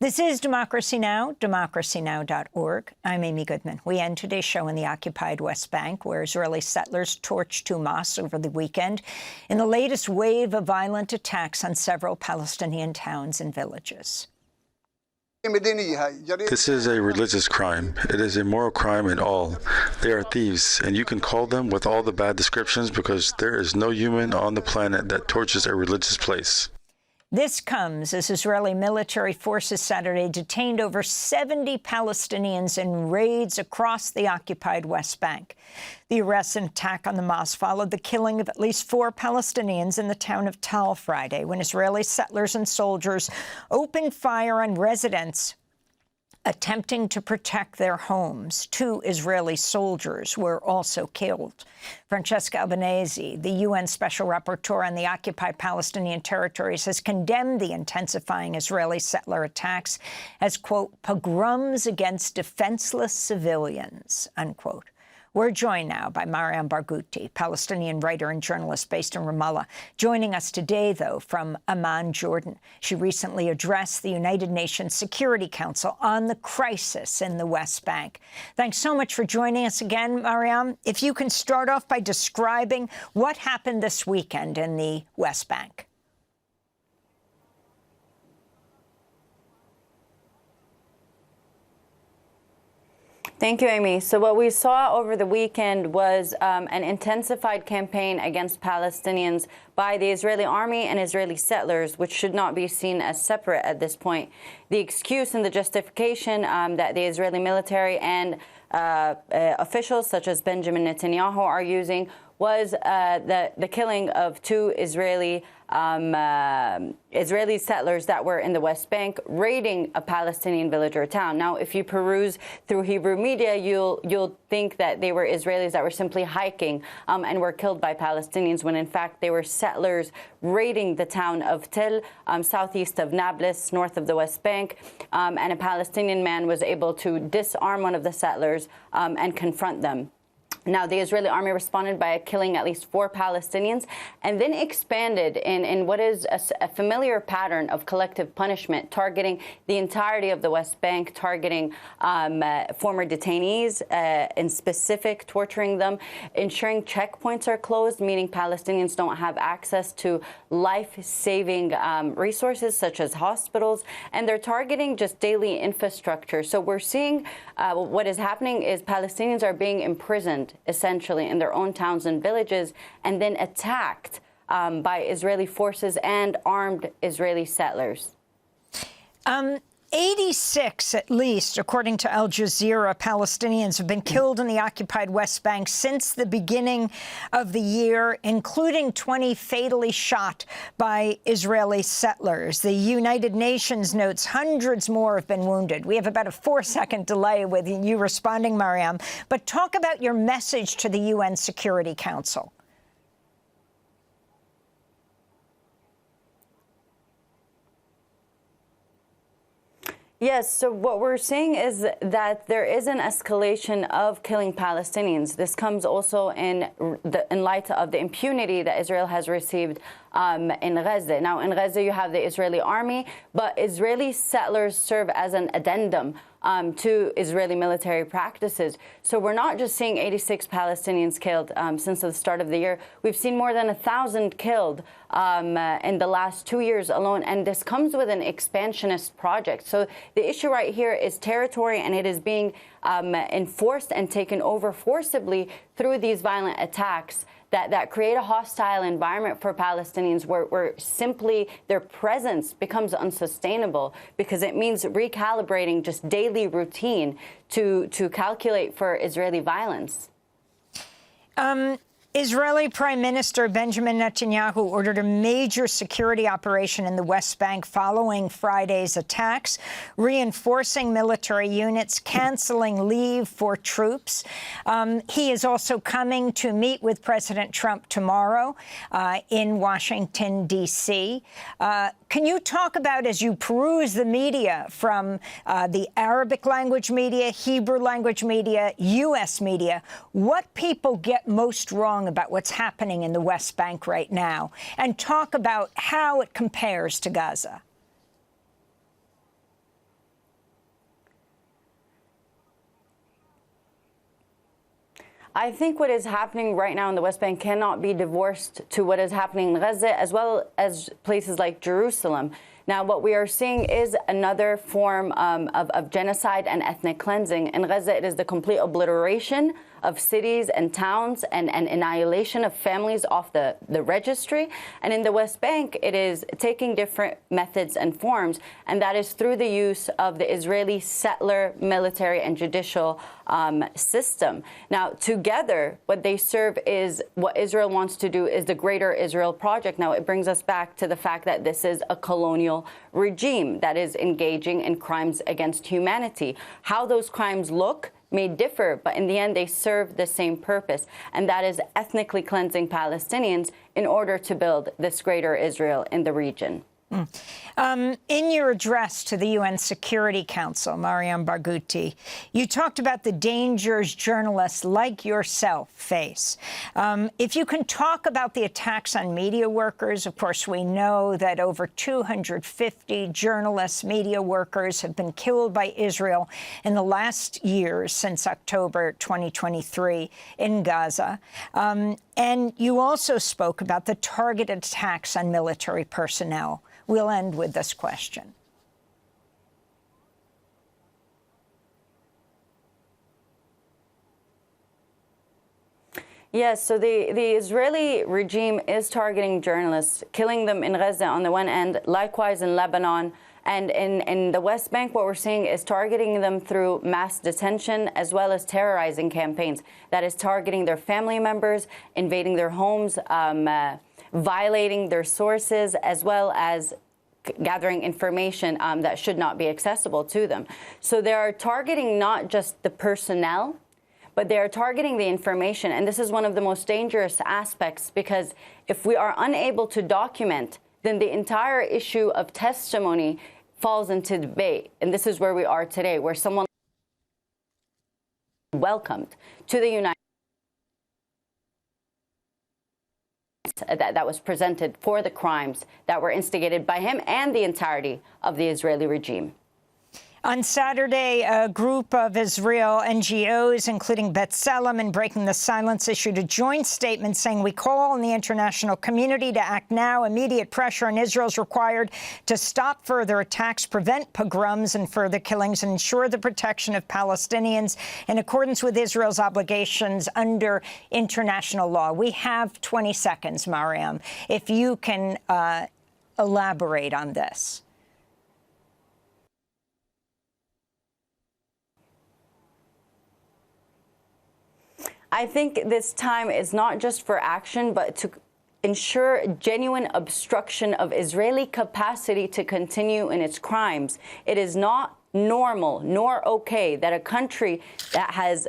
This is Democracy Now!, democracynow.org. I'm Amy Goodman. We end today's show in the occupied West Bank, where Israeli settlers torched two mosques over the weekend in the latest wave of violent attacks on several Palestinian towns and villages. This is a religious crime. It is a moral crime in all. They are thieves, and you can call them with all the bad descriptions because there is no human on the planet that torches a religious place. This comes as Israeli military forces Saturday detained over 70 Palestinians in raids across the occupied West Bank. The arrest and attack on the mosque followed the killing of at least 4 Palestinians in the town of Tal Friday, when Israeli settlers and soldiers opened fire on residents attempting to protect their homes. 2 Israeli soldiers were also killed. Francesca Albanese, the UN Special Rapporteur on the occupied Palestinian territories, has condemned the intensifying Israeli settler attacks as, quote, pogroms against defenseless civilians, unquote. We're joined now by Mariam Barghouti, Palestinian writer and journalist based in Ramallah. Joining us today, though, from Amman, Jordan. She recently addressed the United Nations Security Council on the crisis in the West Bank. Thanks so much for joining us again, Mariam. If you can start off by describing what happened this weekend in the West Bank. Thank you, Amy. So what we saw over the weekend was an intensified campaign against Palestinians by the Israeli army and Israeli settlers, which should not be seen as separate at this point. The excuse and the justification that the Israeli military and officials such as Benjamin Netanyahu are using was the killing of 2 Israeli settlers that were in the West Bank raiding a Palestinian village or town. Now, if you peruse through Hebrew media, you'll think that they were Israelis that were simply hiking and were killed by Palestinians, when in fact they were settlers raiding the town of Tel, southeast of Nablus, north of the West Bank, and a Palestinian man was able to disarm one of the settlers and confront them. Now, the Israeli army responded by killing at least 4 Palestinians and then expanded in what is a familiar pattern of collective punishment, targeting the entirety of the West Bank, targeting former detainees, in specific, torturing them, ensuring checkpoints are closed, meaning Palestinians don't have access to life-saving resources such as hospitals, and they're targeting just daily infrastructure. So we're seeing what is happening is Palestinians are being imprisoned essentially in their own towns and villages, and then attacked by Israeli forces and armed Israeli settlers. 86, at least, according to Al Jazeera, Palestinians have been killed in the occupied West Bank since the beginning of the year, including 20 fatally shot by Israeli settlers. The United Nations notes hundreds more have been wounded. We have about a 4-second delay with you responding, Mariam. But talk about your message to the UN Security Council. Yes, so what we're seeing is that there is an escalation of killing Palestinians. This comes also in light of the impunity that Israel has received in Gaza. Now, in Gaza, you have the Israeli army, but Israeli settlers serve as an addendum to Israeli military practices. So we're not just seeing 86 Palestinians killed since the start of the year. We've seen more than 1,000 killed in the last 2 years alone, and this comes with an expansionist project. So the issue right here is territory, and it is being enforced and taken over forcibly through these violent attacks that create a hostile environment for Palestinians where simply their presence becomes unsustainable, because it means recalibrating just daily routine to calculate for Israeli violence. Israeli Prime Minister Benjamin Netanyahu ordered a major security operation in the West Bank following Friday's attacks, reinforcing military units, canceling leave for troops. He is also coming to meet with President Trump tomorrow in Washington, D.C. Can you talk about, as you peruse the media from the Arabic language media, Hebrew language media, U.S. media, what people get most wrong about what's happening in the West Bank right now, and talk about how it compares to Gaza? I think what is happening right now in the West Bank cannot be divorced to what is happening in Gaza, as well as places like Jerusalem. Now, what we are seeing is another form of genocide and ethnic cleansing. In Gaza, it is the complete obliteration of cities and towns and annihilation of families off the registry. And in the West Bank, it is taking different methods and forms, and that is through the use of the Israeli settler, military, and judicial system. Now, together, what they serve is what Israel wants to do is the Greater Israel Project. Now, it brings us back to the fact that this is a colonial regime that is engaging in crimes against humanity. How those crimes look may differ, but in the end, they serve the same purpose, and that is ethnically cleansing Palestinians in order to build this Greater Israel in the region. In your address to the UN Security Council, Mariam Barghouti, you talked about the dangers journalists like yourself face. If you can talk about the attacks on media workers, of course, we know that over 250 journalists, media workers have been killed by Israel in the last years since October 2023 in Gaza. And you also spoke about the targeted attacks on military personnel. We'll end with this question. Yes, so the Israeli regime is targeting journalists, killing them in Gaza on the one end, likewise in Lebanon. And in the West Bank, what we're seeing is targeting them through mass detention as well as terrorizing campaigns. That is targeting their family members, invading their homes, violating their sources, as well as gathering information that should not be accessible to them. So they are targeting not just the personnel, but they are targeting the information. And this is one of the most dangerous aspects, because if we are unable to document, then the entire issue of testimony falls into debate. And this is where we are today, where someone welcomed to the United States that was presented for the crimes that were instigated by him and the entirety of the Israeli regime. On Saturday, a group of Israel NGOs, including B'Tselem and Breaking the Silence, issued a joint statement saying, "We call on the international community to act now. Immediate pressure on Israel is required to stop further attacks, prevent pogroms and further killings, and ensure the protection of Palestinians in accordance with Israel's obligations under international law." We have 20 seconds, Mariam, if you can elaborate on this. I think this time is not just for action, but to ensure genuine obstruction of Israeli capacity to continue in its crimes. It is not normal nor okay that a country that has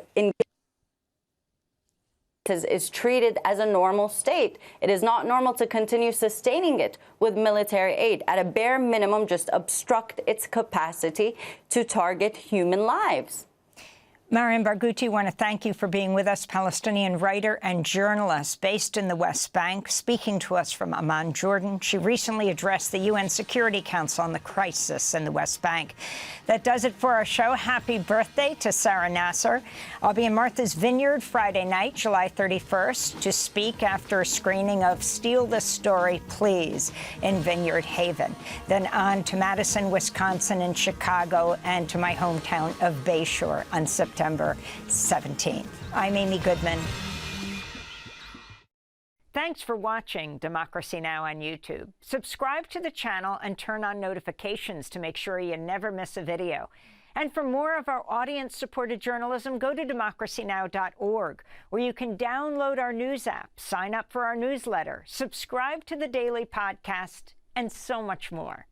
is treated as a normal state. It is not normal to continue sustaining it with military aid. At a bare minimum, just obstruct its capacity to target human lives. Mariam Barghouti, I want to thank you for being with us, Palestinian writer and journalist based in the West Bank, speaking to us from Amman, Jordan. She recently addressed the UN Security Council on the crisis in the West Bank. That does it for our show. Happy birthday to Sarah Nasser. I'll be in Martha's Vineyard Friday night, July 31st, to speak after a screening of Steal the Story, Please in Vineyard Haven. Then on to Madison, Wisconsin, and Chicago, and to my hometown of Bayshore on September 17th. I'm Amy Goodman. Thanks for watching Democracy Now! On YouTube. Subscribe to the channel and turn on notifications to make sure you never miss a video. And for more of our audience-supported journalism, go to democracynow.org, where you can download our news app, sign up for our newsletter, subscribe to the daily podcast, and so much more.